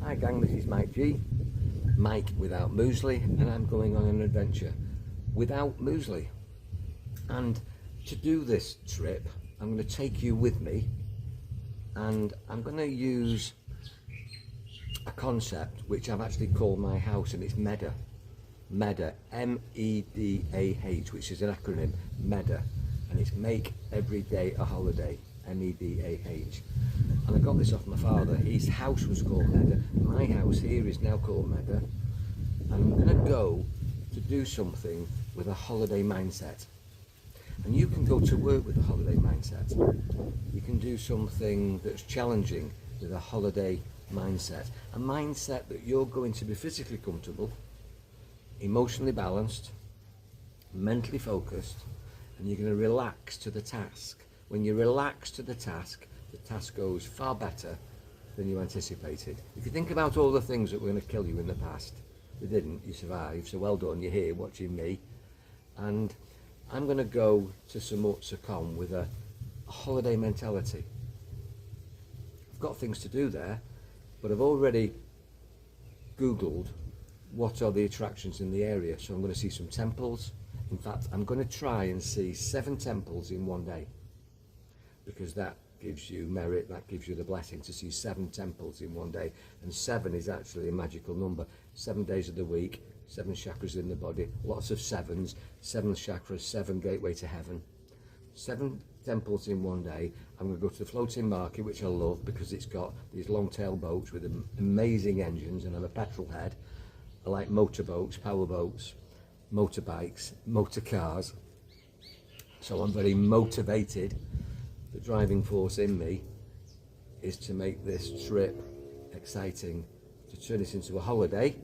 Hi gang, this is Mike G, Mike without Muesli, and I'm going on an adventure without Muesli. And to do this trip, I'm going to take you with me, and I'm going to use a concept which I've actually called my house, and it's MEDA. MEDA, M-E-D-A-H, which is an acronym, MEDA, and it's Make Every Day a Holiday, M-E-D-A-H. And I got this off my father. His house was called MEDA. My house here is now called MEDA. And I'm going to go to do something with a holiday mindset. And you can go to work with a holiday mindset. You can do something that's challenging with a holiday mindset. A mindset that you're going to be physically comfortable, emotionally balanced, mentally focused, and you're going to relax to the task. When you relax to the task goes far better than you anticipated. If you think about all the things that were going to kill you in the past, they didn't, you survived, so well done, you're here watching me. And I'm going to go to Samut Songkram with a holiday mentality. I've got things to do there, but I've already Googled what are the attractions in the area, so I'm going to see some temples. In fact, I'm going to try and see 7 temples in one day, because that gives you merit, that gives you the blessing to see 7 temples in one day. And 7 is actually a magical number. 7 days of the week, 7 chakras in the body, lots of sevens, 7 chakras, 7 gateway to heaven. 7 temples in one day. I'm going to go to the floating market, which I love because it's got these long tail boats with amazing engines, and I'm a petrol head. I like motorboats, power boats, motorbikes, motor cars. So I'm very motivated. The driving force in me is to make this trip exciting, to turn this into a holiday,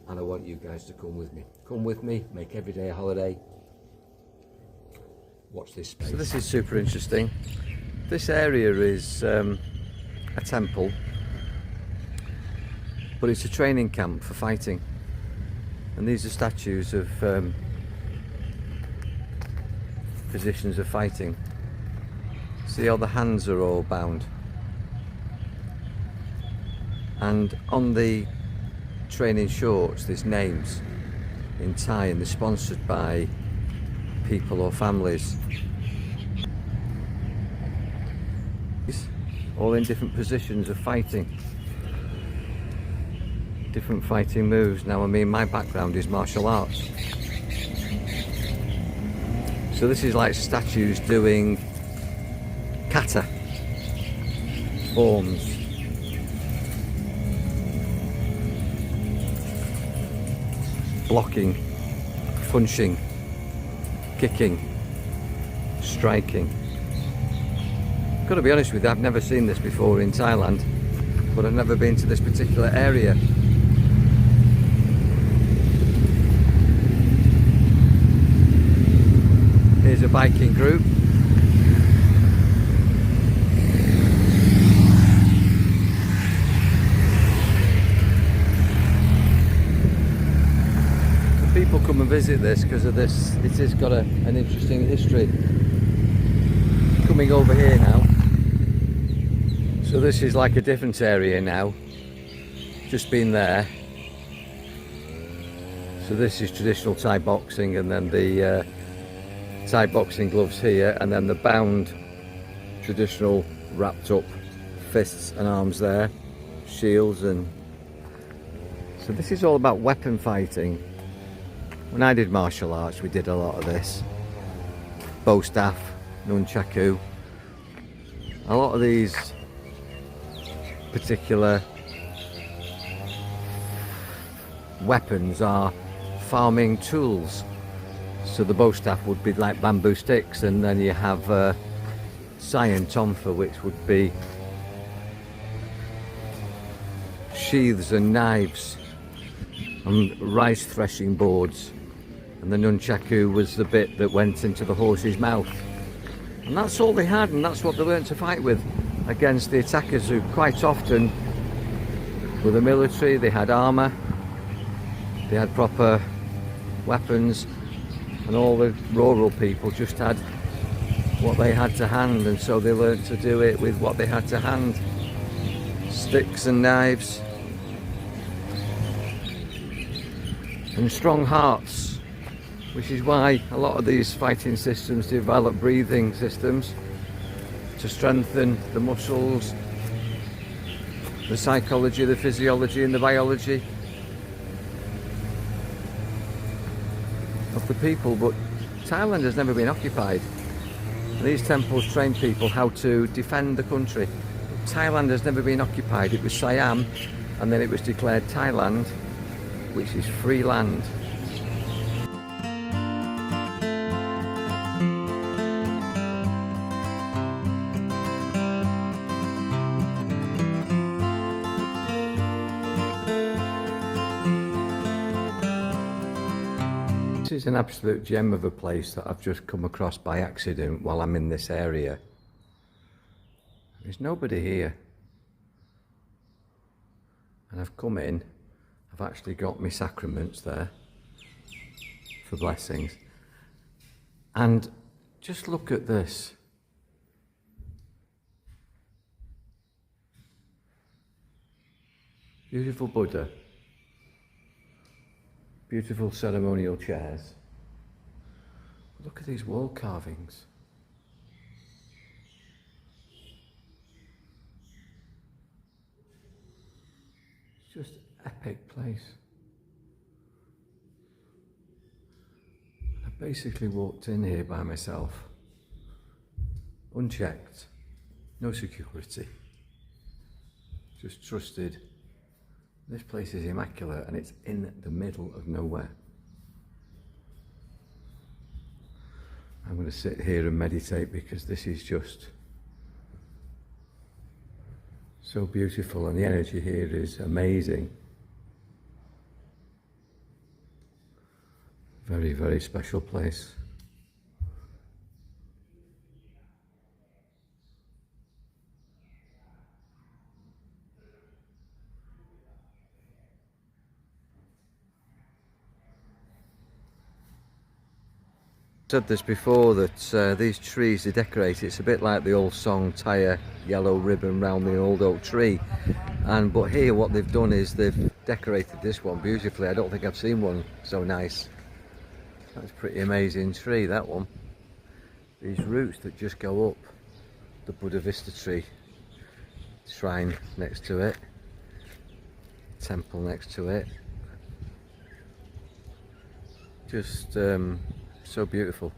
and I want you guys to come with me. Come with me, make every day a holiday. Watch this space. So this is super interesting. This area is a temple, but it's a training camp for fighting. And these are statues of positions of fighting. See how the hands are all bound, and on the training shorts there's names in Thai, and they're sponsored by people or families, all in different positions of fighting, different fighting moves. Now, I mean, my background is martial arts, so this is like statues doing kata forms. Blocking, punching, kicking, striking. Got to be honest with you, I've never seen this before in Thailand, but I've never been to this particular area. Here's a biking group. People come and visit this because of this. It has got an interesting history. Coming over here now, so this is like a different area now, just been there. So this is traditional Thai boxing, and then the Thai boxing gloves here, and then the bound traditional wrapped up fists and arms there, shields. And so this is all about weapon fighting. When I did martial arts, we did a lot of this. Bow staff, nunchaku. A lot of these particular weapons are farming tools. So the bow staff would be like bamboo sticks, and then you have sai and tonfa, which would be sheaths and knives and rice threshing boards. And the nunchaku was the bit that went into the horse's mouth. And that's all they had, and that's what they learned to fight with against the attackers, who quite often were the military. They had armour, they had proper weapons, and all the rural people just had what they had to hand, and so they learned to do it with what they had to hand. sticks and knives, and strong hearts, which is why a lot of these fighting systems develop breathing systems to strengthen the muscles, the psychology, the physiology and the biology of the people. But Thailand has never been occupied. These temples train people how to defend the country. Thailand has never been occupied. It was Siam, and then it was declared Thailand, which is free land. This is an absolute gem of a place that I've just come across by accident while I'm in this area. There's nobody here. And I've come in, I've actually got my sacraments there for blessings. And just look at this. Beautiful Buddha. Beautiful ceremonial chairs. Look at these wall carvings. It's just an epic place. I basically walked in here by myself, unchecked, no security, just trusted. This place is immaculate and it's in the middle of nowhere. I'm going to sit here and meditate because this is just so beautiful and the energy here is amazing. Very, very special place. I've said this before that these trees are decorated. It's a bit like the old song "Tie a yellow ribbon round the old oak tree," but here what they've done is they've decorated this one beautifully. I don't think I've seen one so nice. That's a pretty amazing tree, that one. These roots that just go up, the Buddha Vista tree, shrine next to it, temple next to it. Just so beautiful.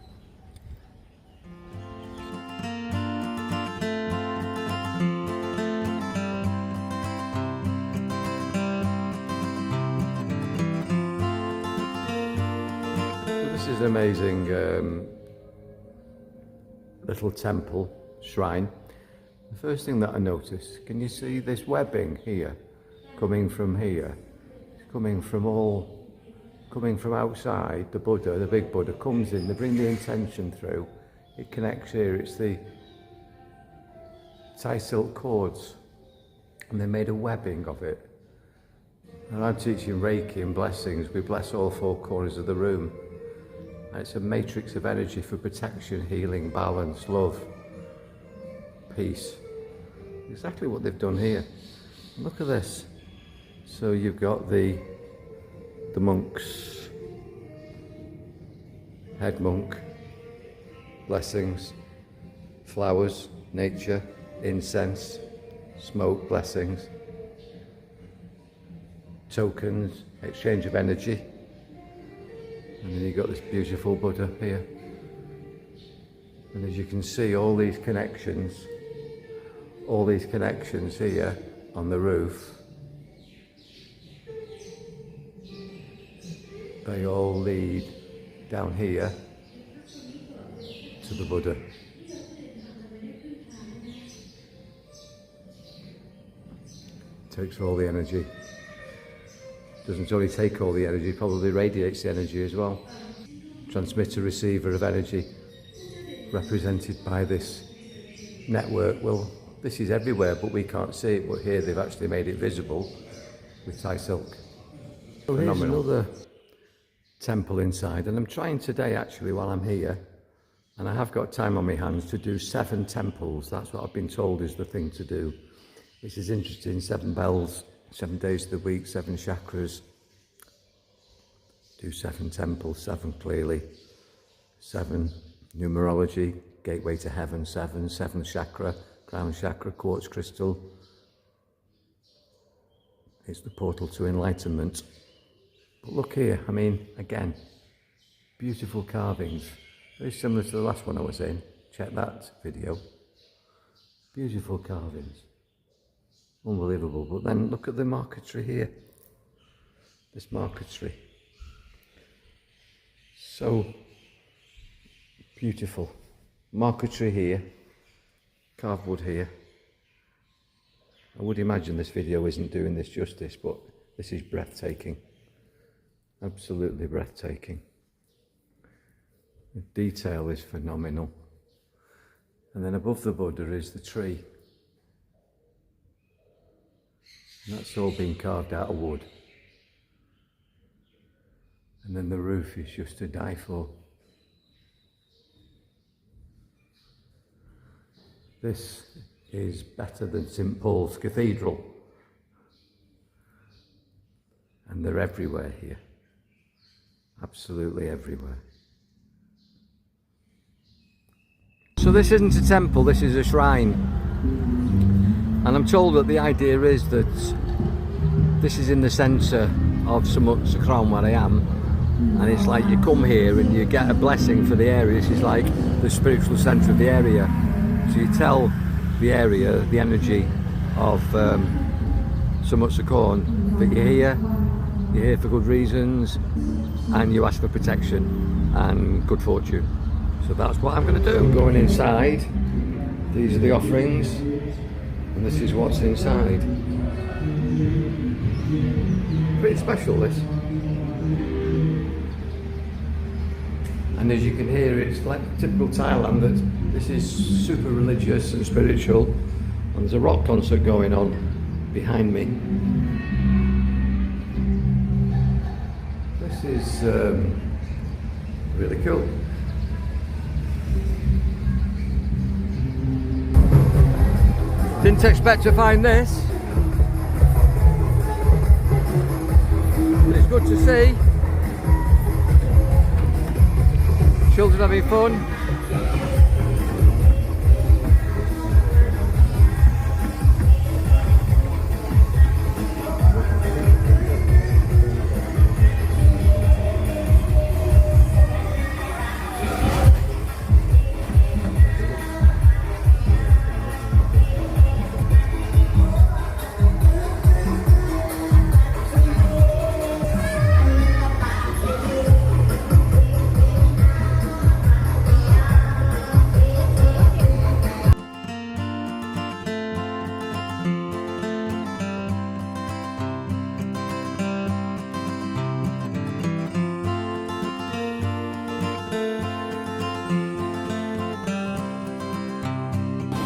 This is an amazing little temple shrine. The first thing that I noticed, can you see this webbing here, coming from here? It's coming from outside. The Buddha, the big Buddha, comes in, they bring the intention through, it connects here. It's the Thai silk cords, and they made a webbing of it. And I'm teaching Reiki and blessings. We bless all four corners of the room. And it's a matrix of energy for protection, healing, balance, love, peace. Exactly what they've done here. Look at this. So you've got the monks, head monk, blessings, flowers, nature, incense, smoke, blessings, tokens, exchange of energy, and then you've got this beautiful Buddha here. And as you can see, all these connections here on the roof, they all lead down here to the Buddha. Takes all the energy. Doesn't only take all the energy, probably radiates the energy as well. Transmitter, receiver of energy, represented by this network. Well, this is everywhere, but we can't see it. But here they've actually made it visible with Thai silk. So here's another temple inside, and I'm trying today actually while I'm here, and I have got time on my hands, to do 7 temples. That's what I've been told is the thing to do. This is interesting. 7 bells, 7 days of the week, 7 chakras. Do 7 temples, 7 clearly. 7 numerology, gateway to heaven, 7, 7th chakra, crown chakra, quartz crystal. It's the portal to enlightenment. But look here, I mean, again, beautiful carvings. Very similar to the last one I was in. Check that video. Beautiful carvings. Unbelievable. But then look at the marquetry here. This marquetry. So beautiful. Marquetry here. Carved wood here. I would imagine this video isn't doing this justice, but this is breathtaking. Absolutely breathtaking. The detail is phenomenal. And then above the Buddha is the tree. And that's all been carved out of wood. And then the roof is just to die for. This is better than St. Paul's Cathedral. And they're everywhere here. Absolutely everywhere. So this isn't a temple, this is a shrine. And I'm told that the idea is that this is in the centre of Samut Songkram where I am. And it's like you come here and you get a blessing for the area. This is like the spiritual centre of the area. So you tell the area, the energy of Samut Songkram, that you're here for good reasons, and you ask for protection and good fortune. So that's what I'm going to do. I'm going inside. These are the offerings, and this is what's inside. Pretty special, this. And as you can hear, it's like typical Thailand, that this is super religious and spiritual. And there's a rock concert going on behind me. This is really cool. Didn't expect to find this. It's good to see. Children having fun.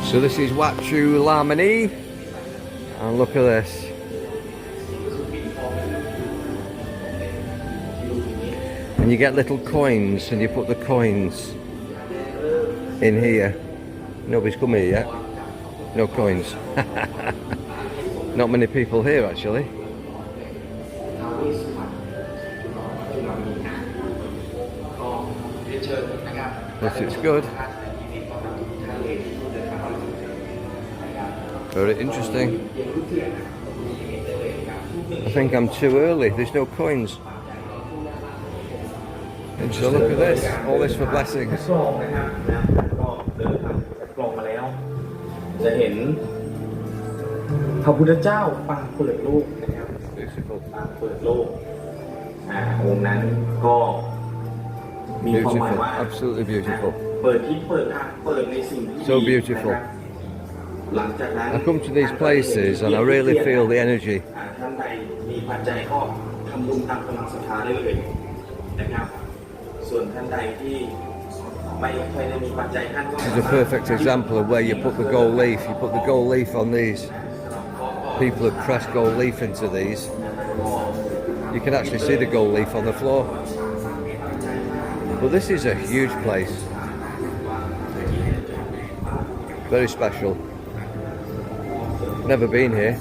So this is Wachu Lamani, and look at this. And you get little coins, and you put the coins in here. Nobody's come here yet. No coins. Not many people here actually. This is good. Very interesting. I think I'm too early, there's no coins. So look at this, all this for blessings. Beautiful, absolutely beautiful. So beautiful. I come to these places and I really feel the energy. This is a perfect example of where you put the gold leaf. You put the gold leaf on these. People have pressed gold leaf into these. You can actually see the gold leaf on the floor. But this is a huge place. Very special. Never been here.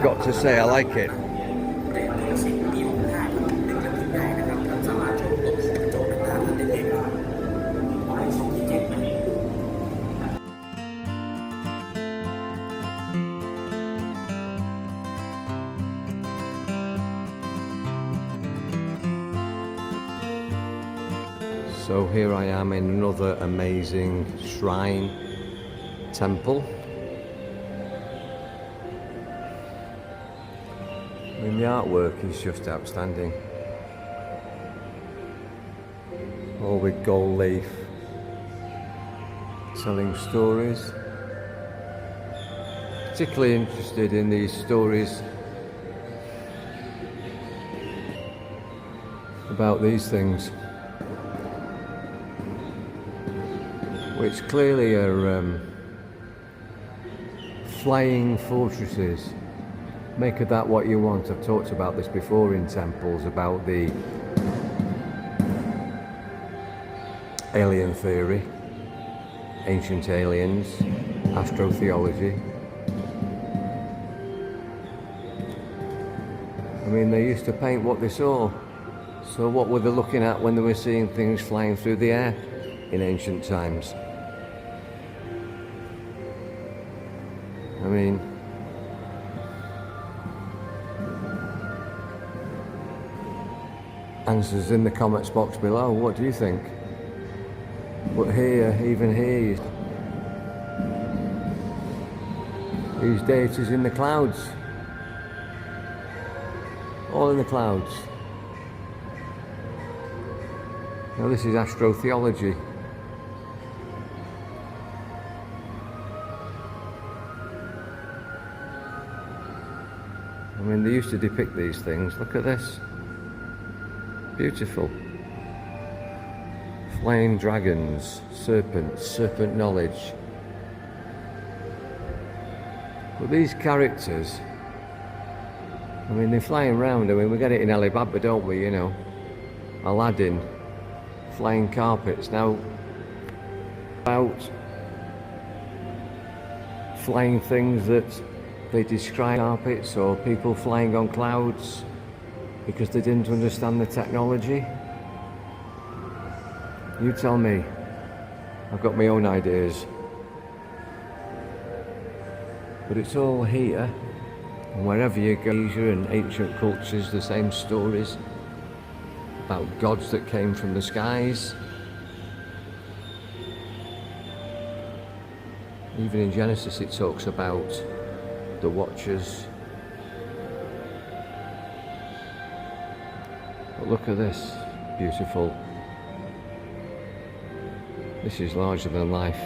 Got to say, I like it. So here I am in another amazing shrine temple. I mean, the artwork is just outstanding. All with gold leaf, telling stories. Particularly interested in these stories about these things, which clearly are flying fortresses. Make of that what you want. I've talked about this before in temples, about the alien theory, ancient aliens, astrotheology. I mean, they used to paint what they saw. So what were they looking at when they were seeing things flying through the air in ancient times? I mean, answers in the comments box below. What do you think? But here, even here, these deities in the clouds, all in the clouds. Now this is astrotheology. I mean, they used to depict these things. Look at this. Beautiful. Flying dragons, serpents, serpent knowledge. But these characters, I mean, they're flying around. I mean, we get it in Alibaba, don't we? You know, Aladdin, flying carpets. Now, about flying things that they describe carpets, or people flying on clouds because they didn't understand the technology. You tell me. I've got my own ideas. But it's all here. And wherever you go, Asia and ancient cultures, the same stories about gods that came from the skies. Even in Genesis it talks about the Watchers. But look at this, beautiful. This is larger than life.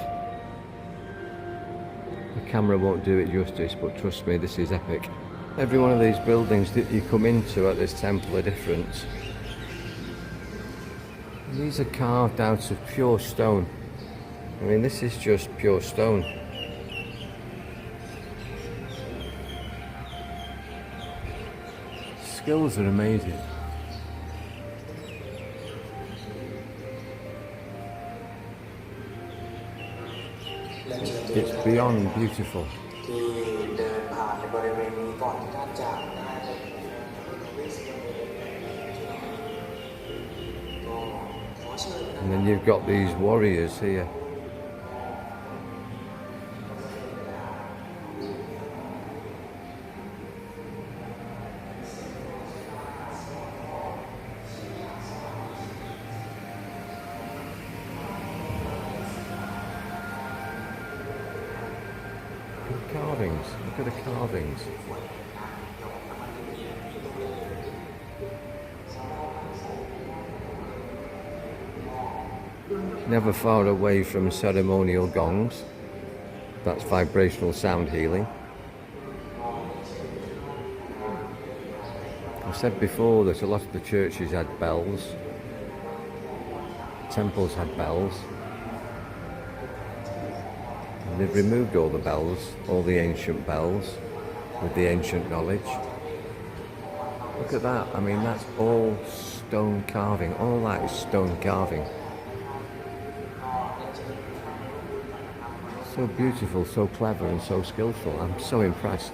The camera won't do it justice, but trust me, this is epic. Every one of these buildings that you come into at this temple are different. These are carved out of pure stone. I mean, this is just pure stone. Skills are amazing. It's beyond beautiful. And then you've got these warriors here. Carvings, look at the carvings. Never far away from ceremonial gongs. That's vibrational sound healing. I said before that a lot of the churches had bells. Temples had bells. And they've removed all the bells, all the ancient bells, with the ancient knowledge. Look at that, I mean, that's all stone carving. All that is stone carving. So beautiful, so clever and so skillful. I'm so impressed.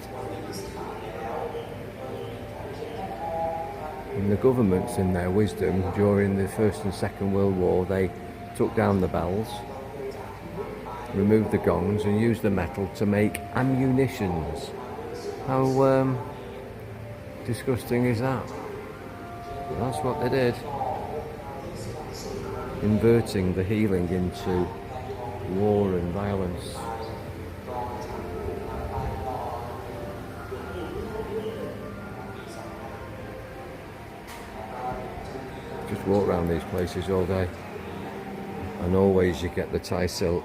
And the governments, in their wisdom, during the First and Second World War, they took down the bells, removed the gongs and used the metal to make ammunitions. How disgusting is that? But that's what they did. Inverting the healing into war and violence. Just walk around these places all day, and always you get the Thai silk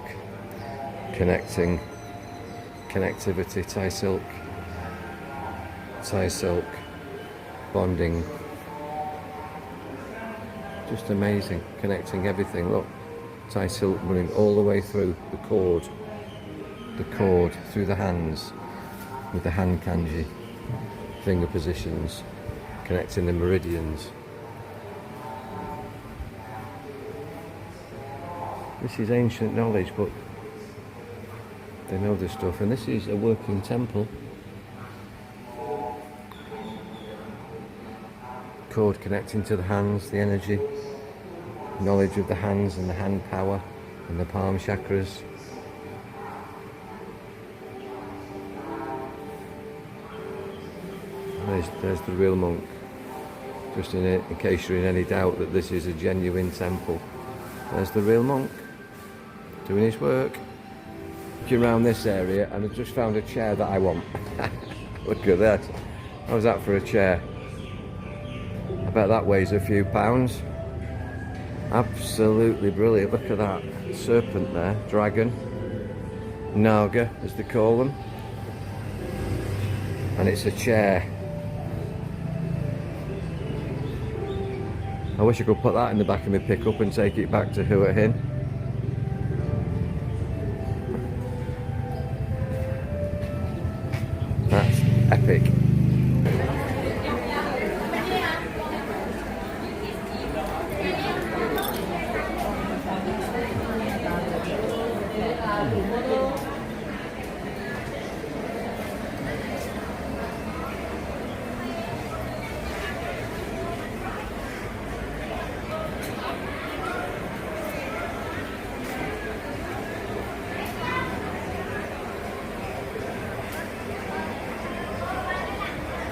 connectivity, Thai silk bonding. Just amazing, connecting everything. Look, Thai silk running all the way through the cord through the hands with the hand kanji, finger positions, connecting the meridians. This is ancient knowledge, but they know this stuff. And this is a working temple. Cord connecting to the hands, the energy, knowledge of the hands and the hand power and the palm chakras. There's the real monk. Just in case you're in any doubt that this is a genuine temple. There's the real monk doing his work. Looking around this area, and I've just found a chair that I want. Look at that. How's that for a chair? I bet that weighs a few pounds. Absolutely brilliant. Look at that serpent there, dragon, naga as they call them, and it's a chair. I wish I could put that in the back of my pickup and take it back to Hua Hin. That's epic.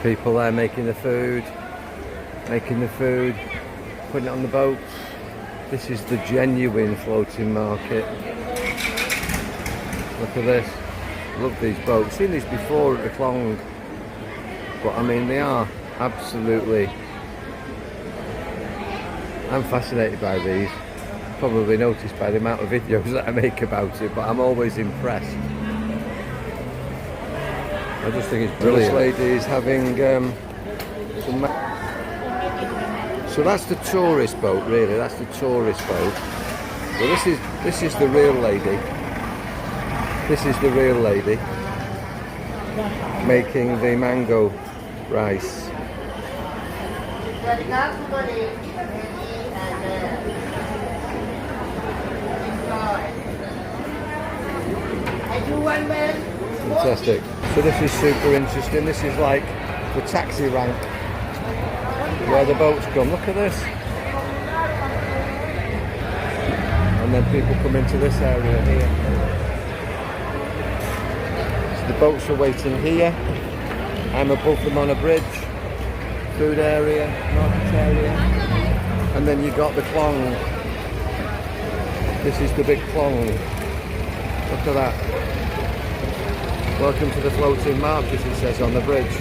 People there making the food, putting it on the boats. This is the genuine floating market. Look at this. Love these boats. Seen these before at the Klong, but I mean they are absolutely. I'm fascinated by these. Probably noticed by the amount of videos that I make about it, but I'm always impressed. I just think it's brilliant. This lady is having some. So that's the tourist boat, really. That's the tourist boat. Well, this is the real lady. This is the real lady making the mango rice. Fantastic. So this is super interesting. This is like the taxi rank where the boats come. Look at this. And then people come into this area here. So the boats are waiting here. I'm above them on a bridge. Food area, market area. And then you got the Klong. This is the big Klong. Look at that. Welcome to the floating market, it says on the bridge.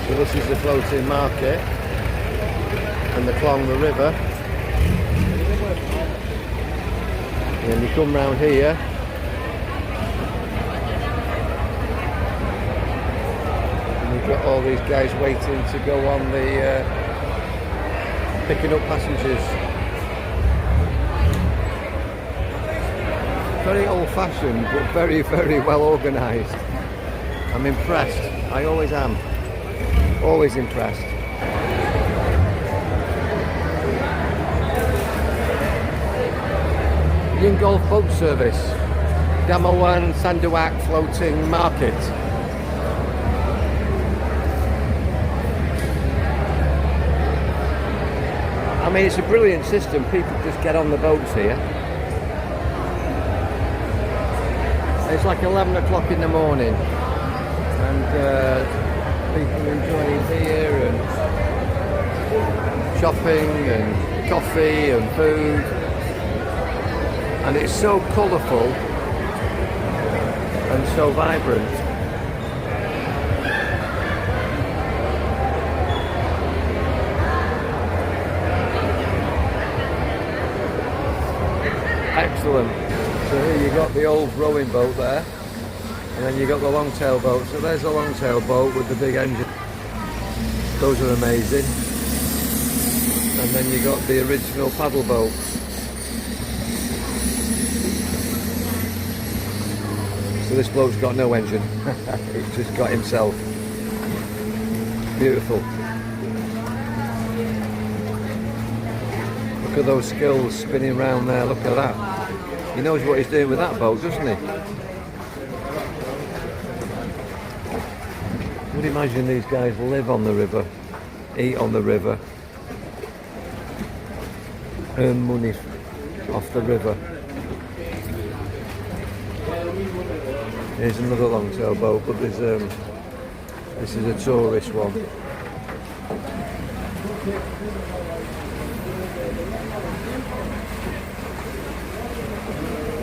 So this is the floating market and the Klong, the river. And then you come round here and you've got all these guys waiting to go on the picking up passengers. Very old-fashioned, but very, very well organised. I'm impressed. I always am. Always impressed. Indian Gulf Boat Service, Damawan Sanduak Floating Market. I mean, it's a brilliant system. People just get on the boats here. It's like 11 o'clock in the morning, and people enjoying beer and shopping and coffee and food, and it's so colourful and so vibrant. Excellent. So here you got the old rowing boat there, and then you got the long-tail boat. So there's the long-tail boat with the big engine. Those are amazing. And then you got the original paddle boat. So this bloke's got no engine. He's just got himself. Beautiful. Look at those skills spinning around there. Look at that. He knows what he's doing with that boat, doesn't he? I would imagine these guys live on the river, eat on the river, earn money off the river. Here's another long-tail boat, but there's this is a tourist one.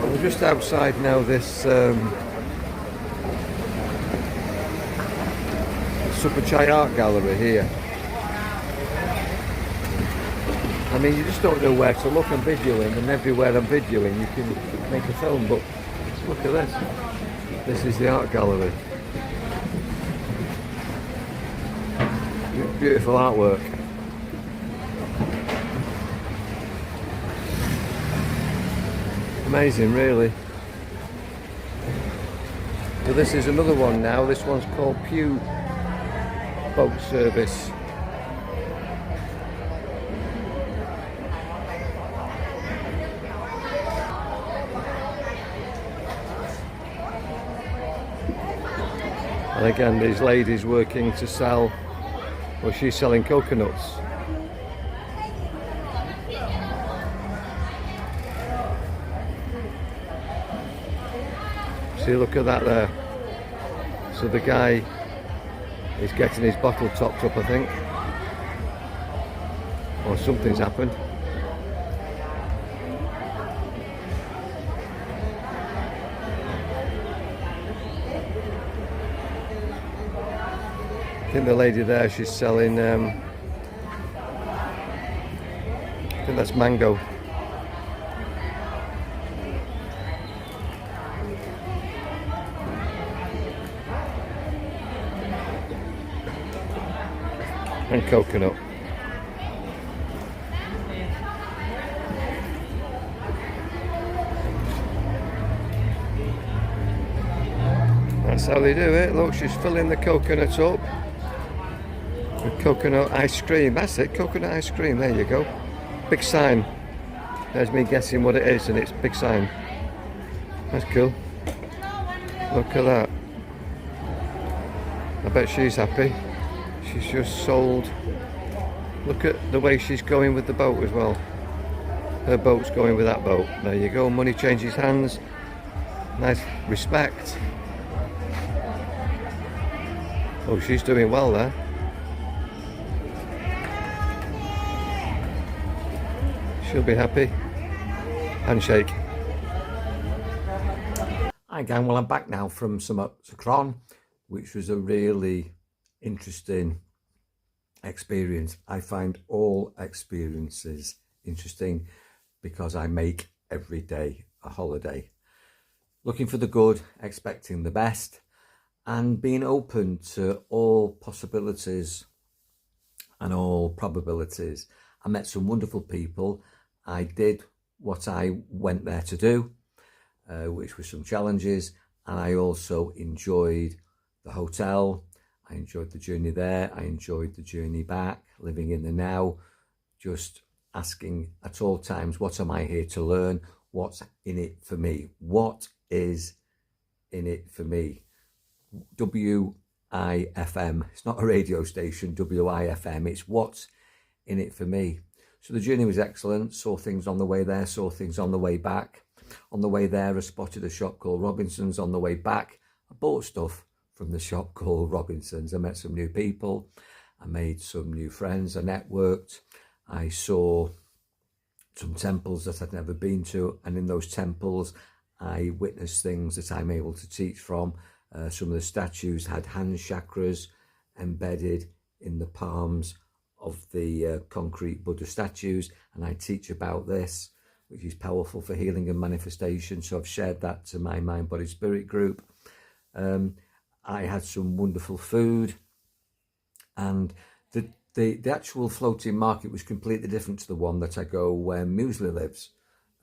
We're just outside now this Super Chai Art Gallery here. I mean, you just don't know where to look. I'm videoing, and everywhere I'm videoing you can make a film, but look at this. This is the art gallery. Beautiful artwork. Amazing, really. So this is another one now. This one's called Pew Boat Service. And again, these ladies working to sell, well, she's selling coconuts. See, look at that there. So the guy is getting his bottle topped up, I think. Or something's happened. I think the lady there, she's selling, I think that's mango. And coconut. That's how they do it. Look, she's filling the coconut up with coconut ice cream. That's it, coconut ice cream. There you go. Big sign. There's me guessing what it is, and it's big sign. That's cool. Look at that. I bet she's happy. She's just sold. Look at the way she's going with the boat as well. Her boat's going with that boat. There you go. Money changes hands. Nice respect. Oh, she's doing well there. She'll be happy. Handshake. Hi gang, well I'm back now from Samut Songkram, which was a really interesting experience. I find all experiences interesting because I make every day a holiday. Looking for the good, expecting the best, and being open to all possibilities and all probabilities. I met some wonderful people. I did what I went there to do, which was some challenges, and I also enjoyed the hotel. I enjoyed the journey there. I enjoyed the journey back, living in the now, just asking at all times, what am I here to learn? what's in it for me. What is in it for me? WIFM. It's not a radio station, WIFM. It's what's in it for me. So the journey was excellent. Saw things on the way there, saw things on the way back. On the way there, I spotted a shop called Robinson's. On the way back, I bought stuff from the shop called Robinson's. I met some new people. I made some new friends. I networked. I saw some temples that I'd never been to. And in those temples, I witnessed things that I'm able to teach from. Some of the statues had hand chakras embedded in the palms of the concrete Buddha statues. And I teach about this, which is powerful for healing and manifestation. So I've shared that to my Mind, Body, Spirit group. I had some wonderful food, and the actual floating market was completely different to the one that I go where Muesli lives,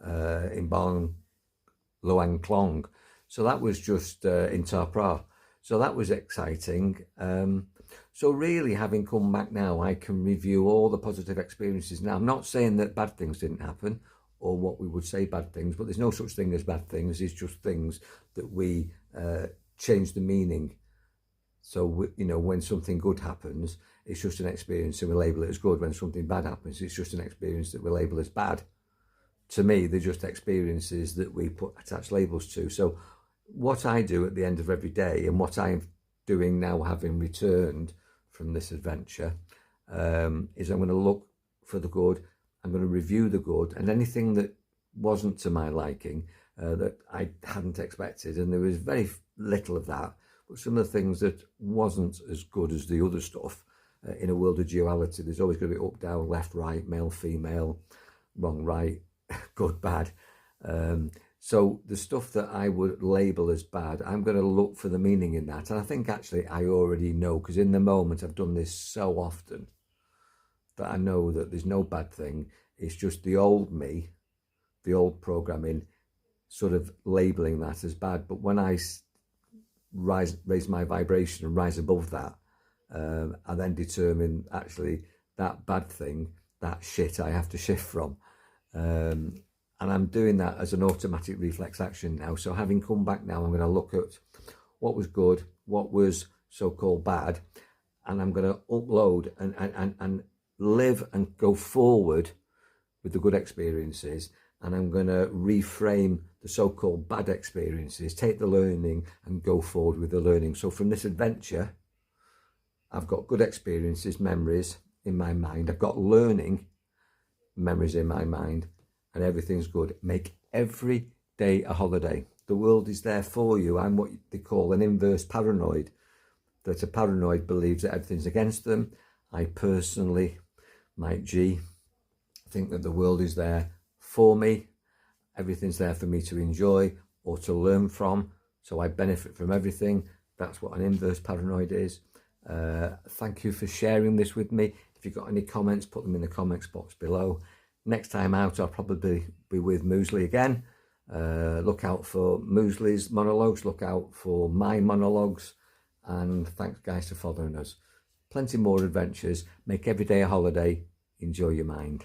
in Bang Loang Klong. So that was just in Ta Pra. So that was exciting. So really, having come back now, I can review all the positive experiences. Now, I'm not saying that bad things didn't happen, or what we would say bad things, but there's no such thing as bad things. It's just things that we change the meaning. So, when something good happens, it's just an experience and we label it as good. When something bad happens, it's just an experience that we label as bad. To me, they're just experiences that we attach labels to. So what I do at the end of every day, and what I'm doing now, having returned from this adventure, is I'm going to look for the good. I'm going to review the good, and anything that wasn't to my liking, that I hadn't expected, and there was very little of that, but some of the things that wasn't as good as the other stuff. In a world of duality, there's always going to be up, down, left, right, male, female, wrong, right, good, bad. So the stuff that I would label as bad, I'm going to look for the meaning in that. And I think actually I already know, because in the moment I've done this so often that I know that there's no bad thing. It's just the old me, the old programming, sort of labeling that as bad. But when I raise my vibration and rise above that, I then determine actually that bad thing, that shit I have to shift from. And I'm doing that as an automatic reflex action now. So having come back now, I'm going to look at what was good, what was so-called bad, and I'm going to upload and live and go forward with the good experiences. And I'm going to reframe the so-called bad experiences, take the learning and go forward with the learning. So from this adventure, I've got good experiences, memories in my mind. I've got learning, memories in my mind, and everything's good. Make every day a holiday. The world is there for you. I'm what they call an inverse paranoid, that a paranoid believes that everything's against them. I personally, Mike G, think that the world is there for me. Everything's there for me to enjoy or to learn from. So I benefit from everything. That's what an inverse paranoid is. Thank you for sharing this with me. If you've got any comments, put them in the comments box below. Next time out, I'll probably be with Muesli again. Look out for Muesli's monologues, look out for my monologues, and thanks guys for following us. Plenty more adventures. Make every day a holiday. Enjoy your mind.